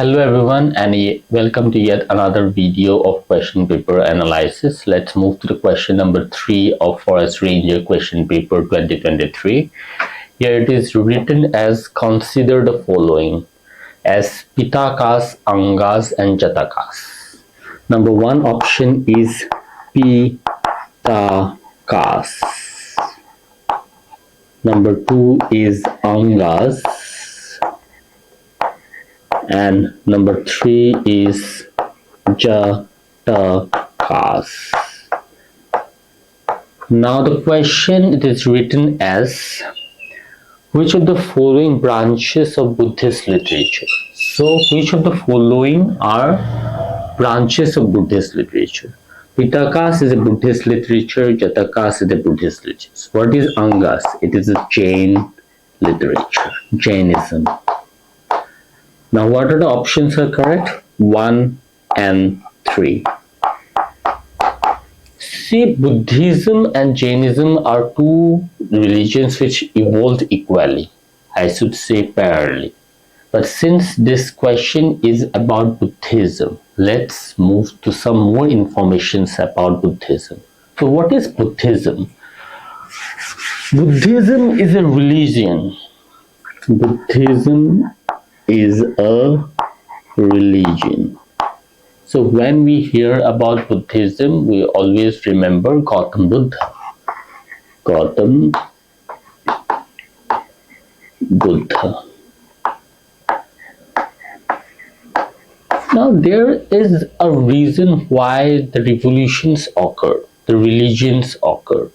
Hello everyone and welcome to yet another video of question paper analysis. Let's move to the question number 3 of Forest Ranger question paper 2023. Here it is written as consider the following as Pitakas, Angas and Jatakas. Number 1 option is Pitakas. Number 2 is Angas. And number 3 is Jatakas. Now the question it is written as which of the following branches of Buddhist literature? So which of the following are branches of Buddhist literature? Pitakas is a Buddhist literature, Jatakas is a Buddhist literature. What is Angas? It is a Jain literature, Jainism. Now what are the options are correct? 1 and 3. See, Buddhism and Jainism are two religions which evolved equally. I should say parallelly. But since this question is about Buddhism, let's move to some more information about Buddhism. So what is Buddhism? Buddhism is a religion. Buddhism is a religion. So when we hear about Buddhism, we always remember Gautam Buddha. Gautam Buddha. Now there is a reason why the revolutions occur, the religions occur,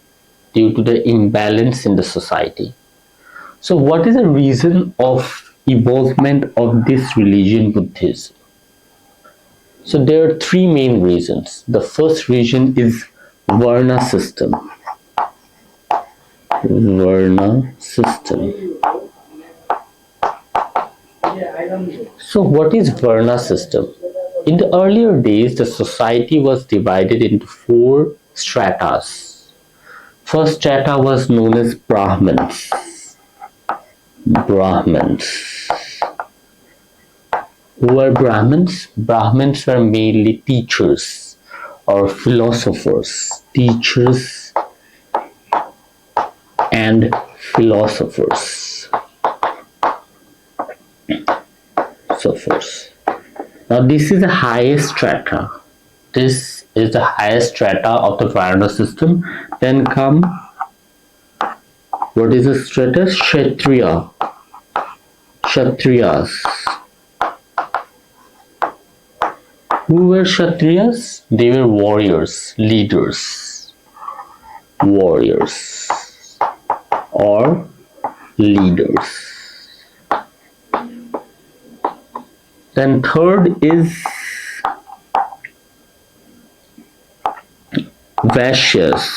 due to the imbalance in the society. So what is the reason of evolvement of this religion Buddhism? So there are three main reasons. The first reason is Varna system. Varna system. So what is Varna system? In the earlier days, the society was divided into 4 stratas. First strata was known as Brahmins. Brahmins. Who were Brahmins? Brahmins were mainly teachers or philosophers. Teachers and philosophers. Now this is the highest strata. This is the highest strata of the Varna system. Then come, what is the strata? Kshatriya. Kshatriyas. Who were Kshatriyas? They were warriors, leaders. Warriors or leaders. Then third is Vaishyas.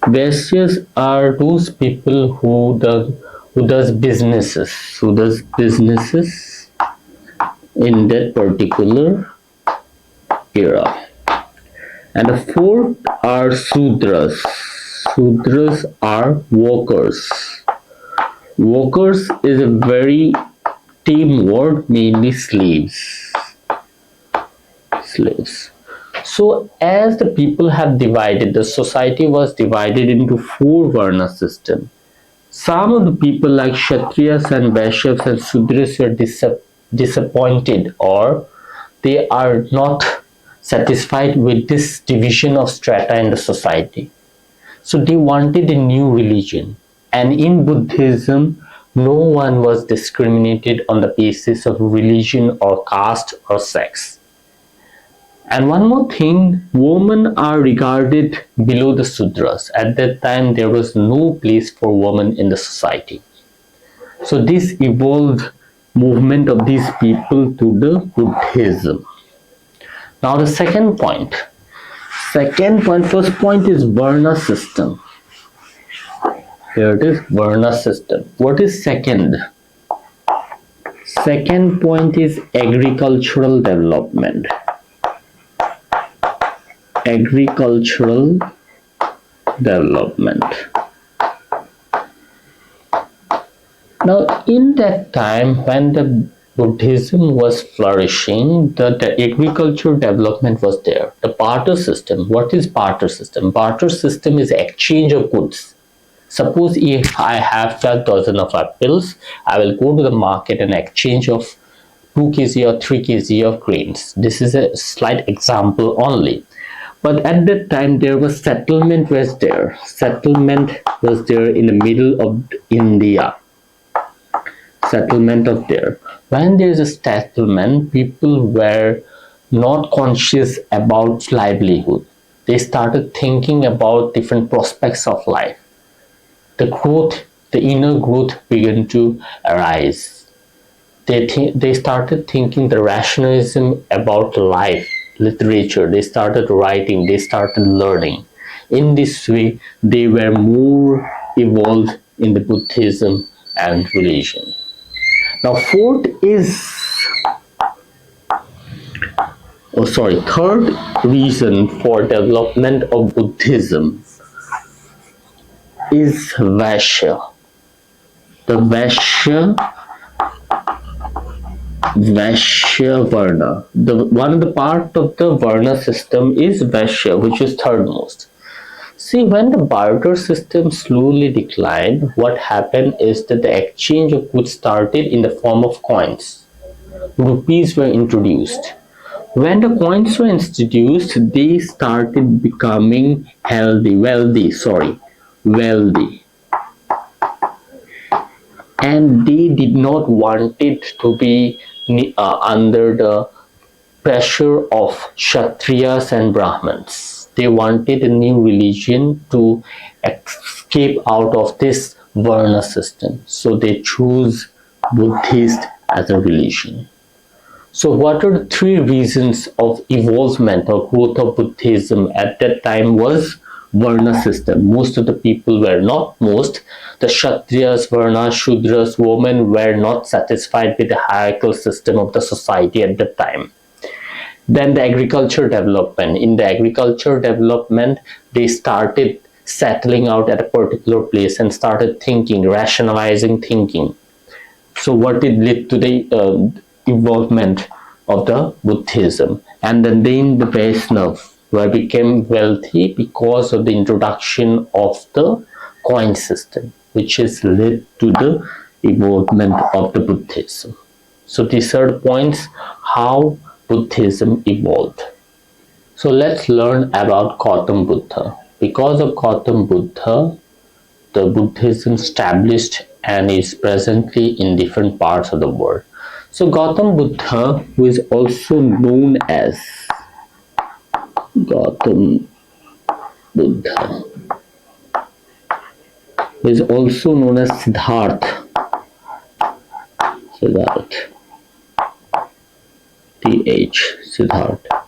Vaisyas are those people who does businesses in that particular era. And the fourth are Sudras. Sudras are workers. Workers is a very tame word, mainly slaves. So as the people have divided, the society was divided into 4 Varna system. Some of the people like Kshatriyas and Vaishyas and Sudras were disappointed, or they are not satisfied with this division of strata in the society. So they wanted a new religion. And in Buddhism, no one was discriminated on the basis of religion or caste or sex. And one more thing, women are regarded below the Sudras. At that time, there was no place for women in the society. So this evolved movement of these people to the Buddhism. Now the second point. First point is Varna system. Here it is, Varna system. What is second? Second point is agricultural development. Agricultural development. Now, in that time when the Buddhism was flourishing, the agriculture development was there. The barter system. What is barter system? Barter system is exchange of goods. Suppose if I have 12,000 of apples, I will go to the market and exchange of 2 kg or 3 kg of grains. This is a slight example only. But at that time there was settlement was there. Settlement was there in the middle of India. Settlement of there. When there is a settlement, people were not conscious about livelihood. They started thinking about different prospects of life. The growth, the inner growth began to arise. They started thinking the rationalism about life, literature. They started writing, they started learning. In this way, they were more evolved in the Buddhism and religion. Now, third reason for development of Buddhism is Vaishya. The Vaishya Varna. One of the part of the Varna system is Vaishya, which is third most. See, when the barter system slowly declined, what happened is that the exchange of goods started in the form of coins. Rupees were introduced. When the coins were introduced, they started becoming wealthy. And they did not want it to be under the pressure of Kshatriyas and Brahmins. They wanted a new religion to escape out of this Varna system. So they chose Buddhist as a religion. So what are the three reasons of evolvement or growth of Buddhism at that time was Varna system. Most of the people were not the Kshatriyas, Varnas, Shudras, women were not satisfied with the hierarchical system of the society at that time. Then the agriculture development. In the agriculture development, they started settling out at a particular place and started thinking, rationalizing thinking. So what did lead to the involvement of the Buddhism? And then the Vaishnava became wealthy because of the introduction of the coin system, which has led to the involvement of the Buddhism. So these are the points how Buddhism evolved. So let's learn about Gautam Buddha. Because of Gautam Buddha, the Buddhism established and is presently in different parts of the world. So Gautam Buddha, who is also known as Gautam Buddha, who is also known as Siddhartha. Siddhartha.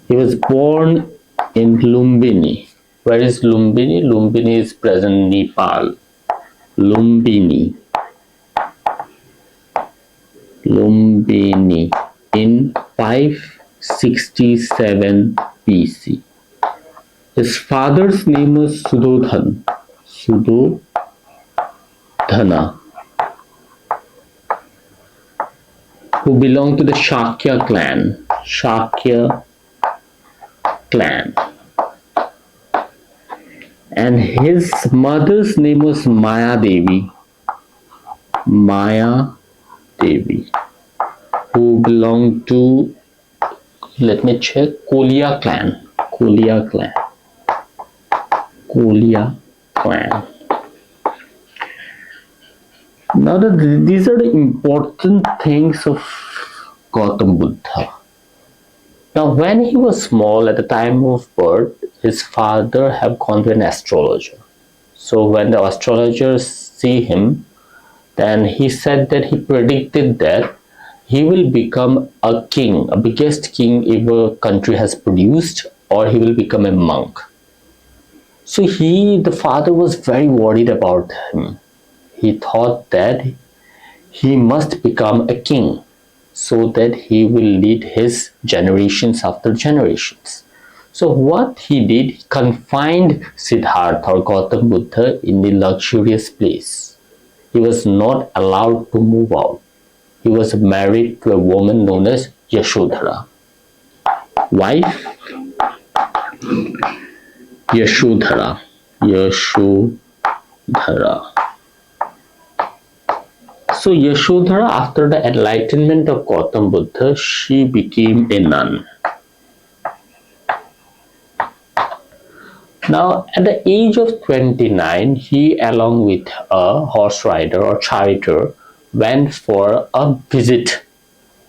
He was born in Lumbini. Where is Lumbini? Lumbini is present in Nepal. Lumbini in 567 BC. His father's name was Suddhodana, who belonged to the Shakya clan. And his mother's name was Maya Devi, who belonged to, let me check, Kolia clan. Now these are the important things of Gautam Buddha. Now when he was small, at the time of birth, his father had gone to an astrologer. So when the astrologers see him, then he said that he predicted that he will become a king, a biggest king ever country has produced, or he will become a monk. So the father was very worried about him. He thought that he must become a king so that he will lead his generations after generations. So what he did, he confined Siddhartha or Gautam Buddha in the luxurious place. he was not allowed to move out. He was married to a woman known as Yashodhara. Wife Yashodhara. Yashodhara. So Yashodhara, after the enlightenment of Gautam Buddha, she became a nun. Now, at the age of 29, he, along with a horse rider or charioteer, went for a visit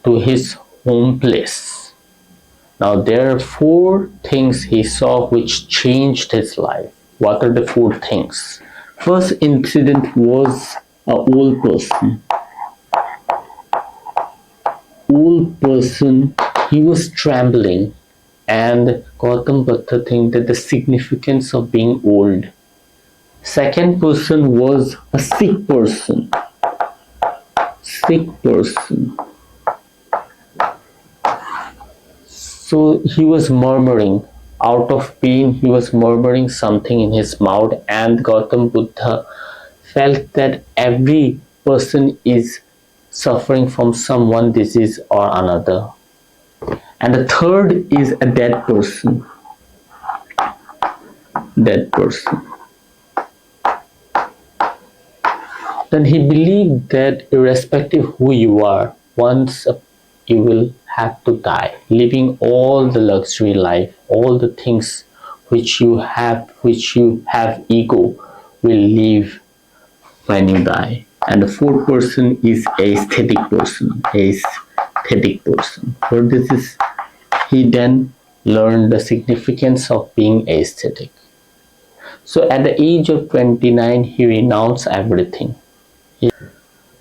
to his home place. Now, there are four things he saw which changed his life. What are the four things? First incident was an old person. Old person, he was trembling, and Gautam Buddha think that the significance of being old. Second person was a sick person. Sick person. So he was murmuring. Out of pain, he was murmuring something in his mouth, and Gautam Buddha felt that every person is suffering from some one disease or another. And the third is a dead person. Dead person. Then he believed that irrespective who you are, once you will have to die, living all the luxury life, all the things which you have ego will leave when you die. And the fourth person is aesthetic person. Aesthetic person. For this is, he then learned the significance of being aesthetic. So at the age of 29, he renounced everything.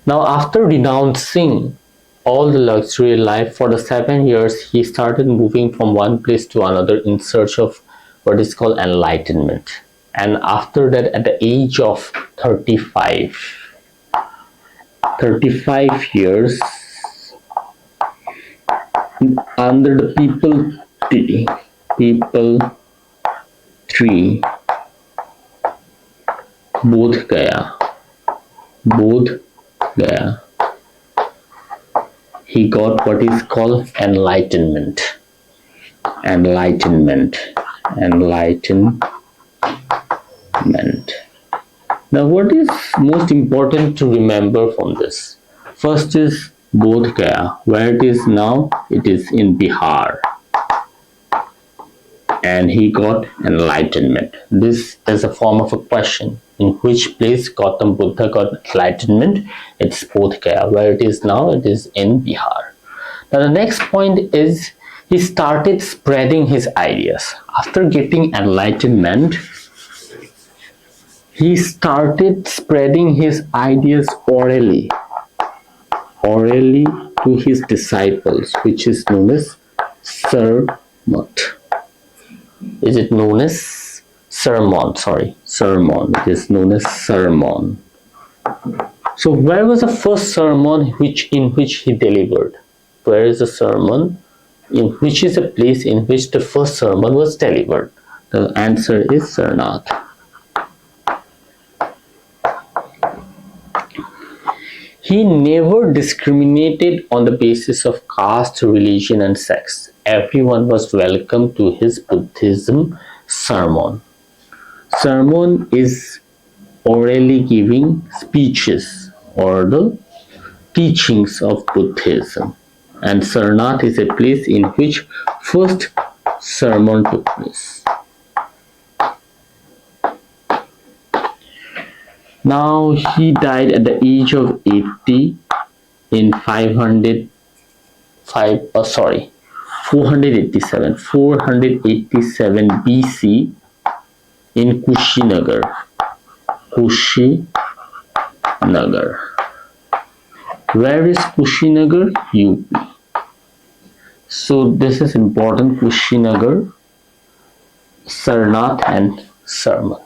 Now, after renouncing all the luxury life for the 7 years, he started moving from one place to another in search of what is called enlightenment. And after that, at the age of 35 years, under the people tree, Bodh Gaya, he got what is called enlightenment. Now, what is most important to remember from this? First is Bodh Gaya. Where it is now, it is in Bihar. And he got enlightenment. This is a form of a question. In which place Gautam Buddha got enlightenment? It's Bodh Gaya. Where it is now, it is in Bihar. Now the next point is he started spreading his ideas. After getting enlightenment, he started spreading his ideas orally to his disciples, which is known as sermon. Is it known as sermon? Sorry, sermon. It is known as sermon. So where was the first sermon in which he delivered? Where is the sermon? In which is the place in which the first sermon was delivered? The answer is Sarnath. He never discriminated on the basis of caste, religion, and sex. Everyone was welcome to his Buddhism sermon. Sermon is orally giving speeches or the teachings of Buddhism. And Sarnath is a place in which first sermon took place. Now he died at the age of 80 in 487 BC in Kushinagar. Where is Kushinagar? UP. So this is important. Kushinagar, Sarnath, and sermon.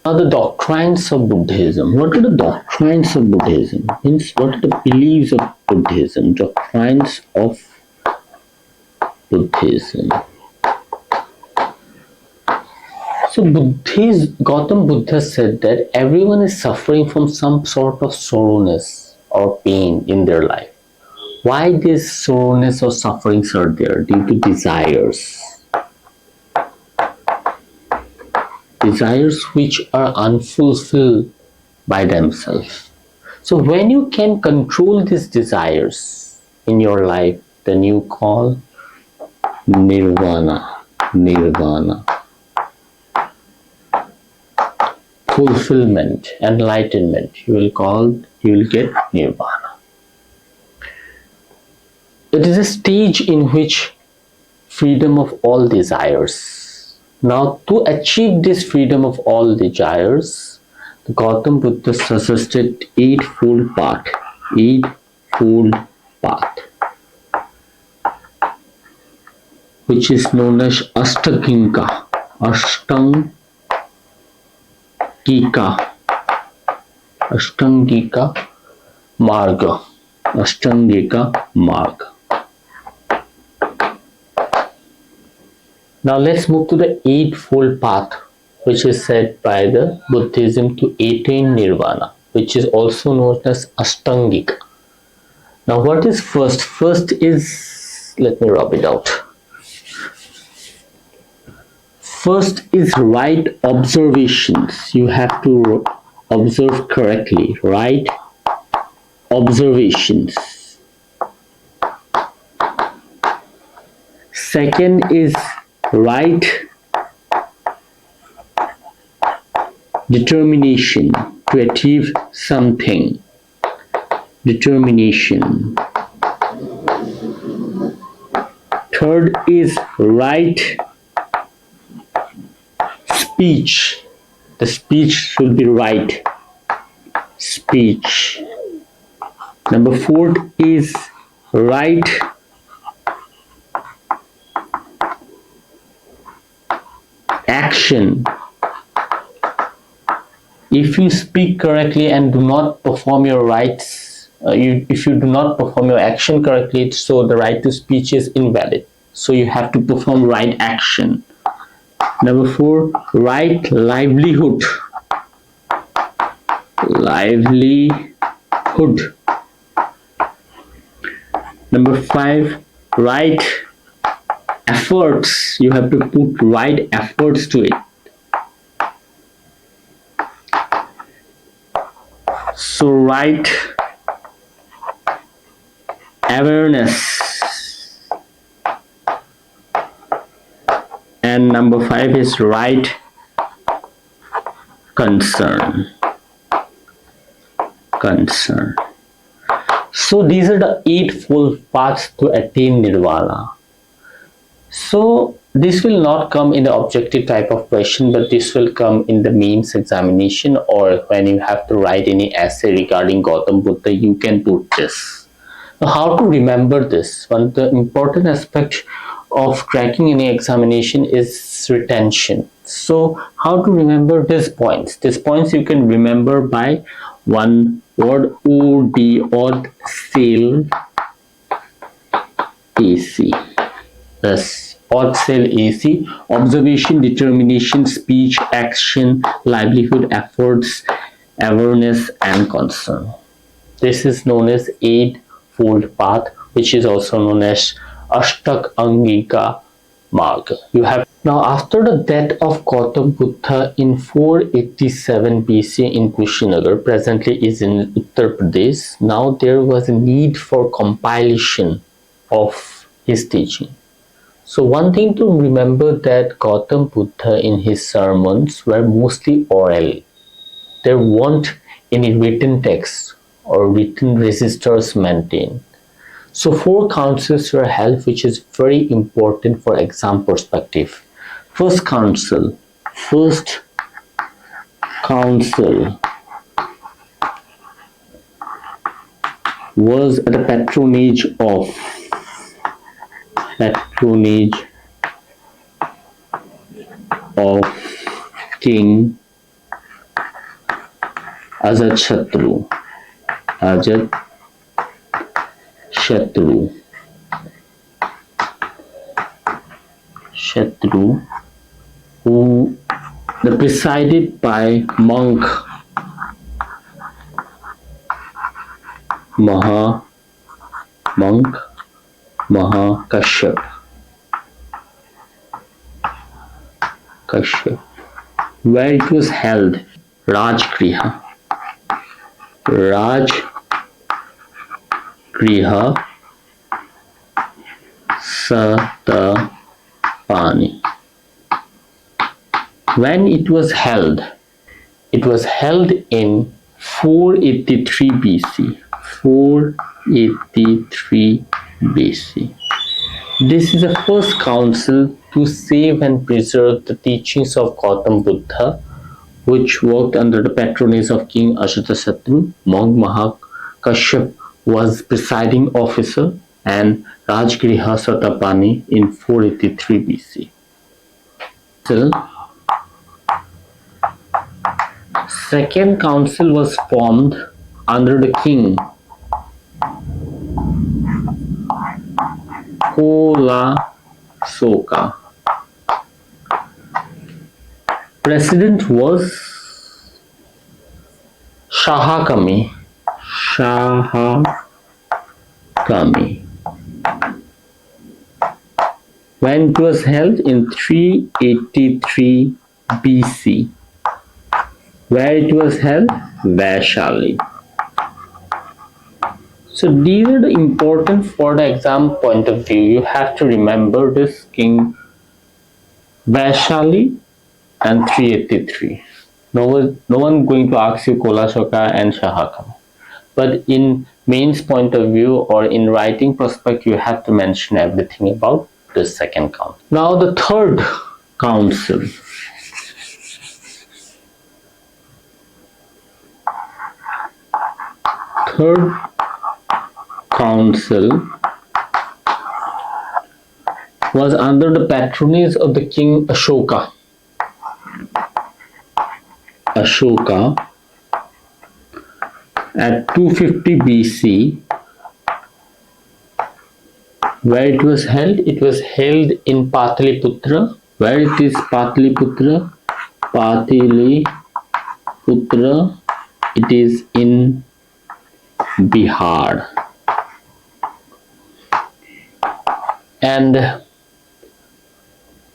Now the doctrines of Buddhism. What are the doctrines of Buddhism? Means what are the beliefs of Buddhism? Doctrines of Buddhism. So So Gautam Buddha said that everyone is suffering from some sort of sorrowness or pain in their life. Why this sorrowness or sufferings are there? Due to desires. Desires which are unfulfilled by themselves. So when you can control these desires in your life, then you call nirvana. Nirvana. Fulfillment, enlightenment. You will get nirvana. It is a stage in which freedom of all desires. Now, to achieve this freedom of all desires, Gautam Buddha suggested eightfold path. Eightfold path, which is known as Ashtangika. Ashtangika Marga. Ashtangika Marga. Now let's move to the eightfold path, which is said by the Buddhism to attain nirvana, which is also known as Ashtangika. Now what is first? First is, let me rub it out. First is right observations. You have to observe correctly. Right observations. Second is right determination to achieve something. Determination. Third is right speech. The speech should be right. Speech. Number 4 is right action. If you speak correctly and do not perform your rights, if you do not perform your action correctly, so the right to speech is invalid. So you have to perform right action. Number 4, right livelihood. Livelihood. Number 5, right efforts. You have to put right efforts to it. So right awareness. And number 5 is right concern. So these are the eightfold paths to attain nirvana. So this will not come in the objective type of question, but this will come in the mains examination, or when you have to write any essay regarding Gautam Buddha, you can put this. Now, how to remember this? One of the important aspect of cracking any examination is retention. So how to remember these points? These points you can remember by one word: odd cell AC. Yes, odd cell AC. Observation, determination, speech, action, livelihood, efforts, awareness, and concern. This is known as eightfold path, which is also known as Ashtangika Marg. You have now, after the death of Gautam Buddha in 487 BC in Kushinagar, presently is in Uttar Pradesh. Now there was a need for compilation of his teaching. So one thing to remember that Gautam Buddha in his sermons were mostly oral. There weren't any written text or written registers maintained. So 4 councils were held, which is very important for exam perspective. First council was at the patronage of King Ajatashatru, who The presided by monk Maha monk Mahakashyap. Kashyap. Where it was held, Rajgriha. Rajgriha Satapani. When it was held in 483 BC. 483 BC. This is the first council to save and preserve the teachings of Gautam Buddha, which worked under the patronage of King Ajatasattu. Monk Mahakashyap was presiding officer and Rajgriha Satapani in 483 BC. So, second council was formed under the king Kolasoka. President was Shahakami. When it was held in 383 BC. Where it was held? Vaishali. So these are the important for the exam point of view. You have to remember this King Vaishali and 383. No one going to ask you Kolasoka and Shahakam. But in mains point of view or in writing prospect, you have to mention everything about the second council. Now the third council. Third council was under the patronage of the king Ashoka. At 250 BC. Where it was held? It was held in Pataliputra. Where it is Pataliputra? Pataliputra. It is in Bihar. And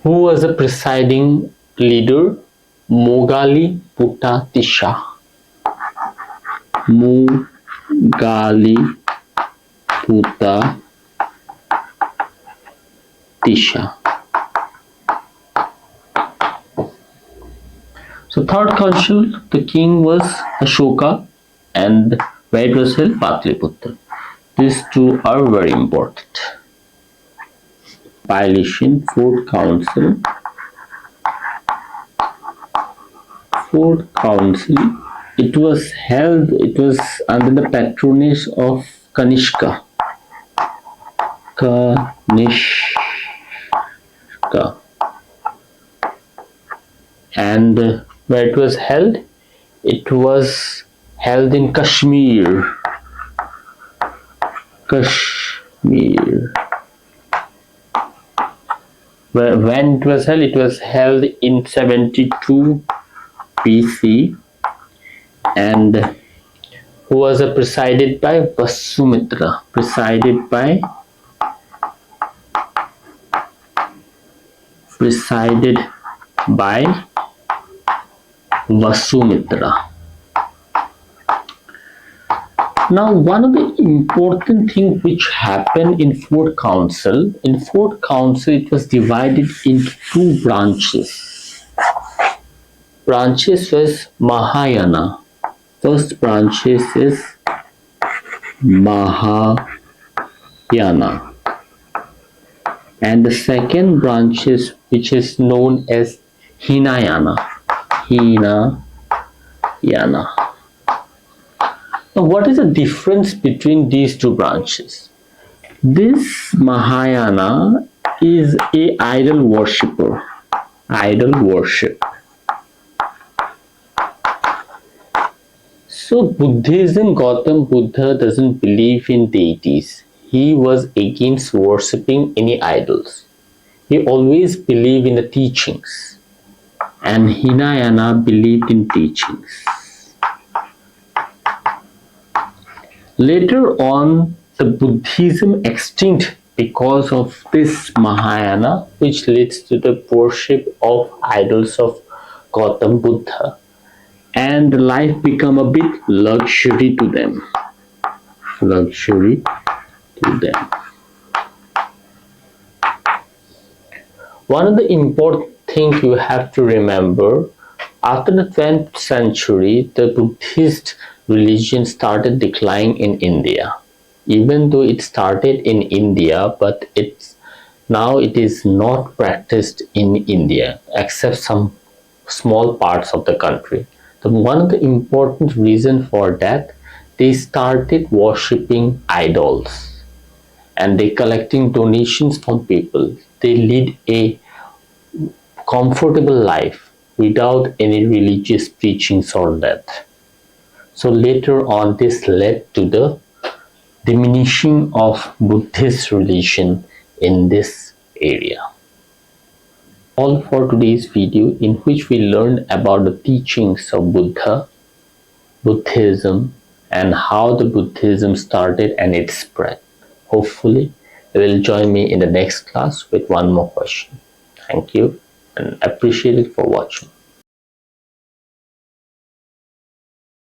who was the presiding leader? Mogali Putatisha. Mogali Putatisha. So third council, the king was Ashoka and where it was held? Pataliputra. These two are very important. Violation, fourth council. It was under the patronage of Kanishka. And where it was held? It was held in Kashmir. When it was held in 72 BC, and who was presided by Vasumitra. Presided by Vasumitra. Now, one of the important things which happened in fourth council, it was divided into two branches. Branches was Mahayana. First branches is Mahayana. And the second branches, which is known as Hinayana. Now, what is the difference between these two branches? This Mahayana is a idol worshipper. Idol worship. So Buddhism, Gautam Buddha doesn't believe in deities. He was against worshipping any idols. He always believed in the teachings. and Hinayana believed in teachings. Later on, the Buddhism extinct because of this Mahayana, which leads to the worship of idols of Gautam Buddha, and life become a bit luxury to them. Luxury to them. One of the important things you have to remember, after the 12th century, the Buddhist religion started declining in India. Even though it started in India, but now it is not practiced in India except some small parts of the country. One of the important reason for that, they started worshipping idols and they collecting donations from people. They lead a comfortable life without any religious preachings or that. So later on, this led to the diminishing of Buddhist religion in this area. All for today's video, in which we learned about the teachings of Buddha, Buddhism, and how the Buddhism started and it spread. Hopefully, you will join me in the next class with one more question. Thank you and appreciate it for watching.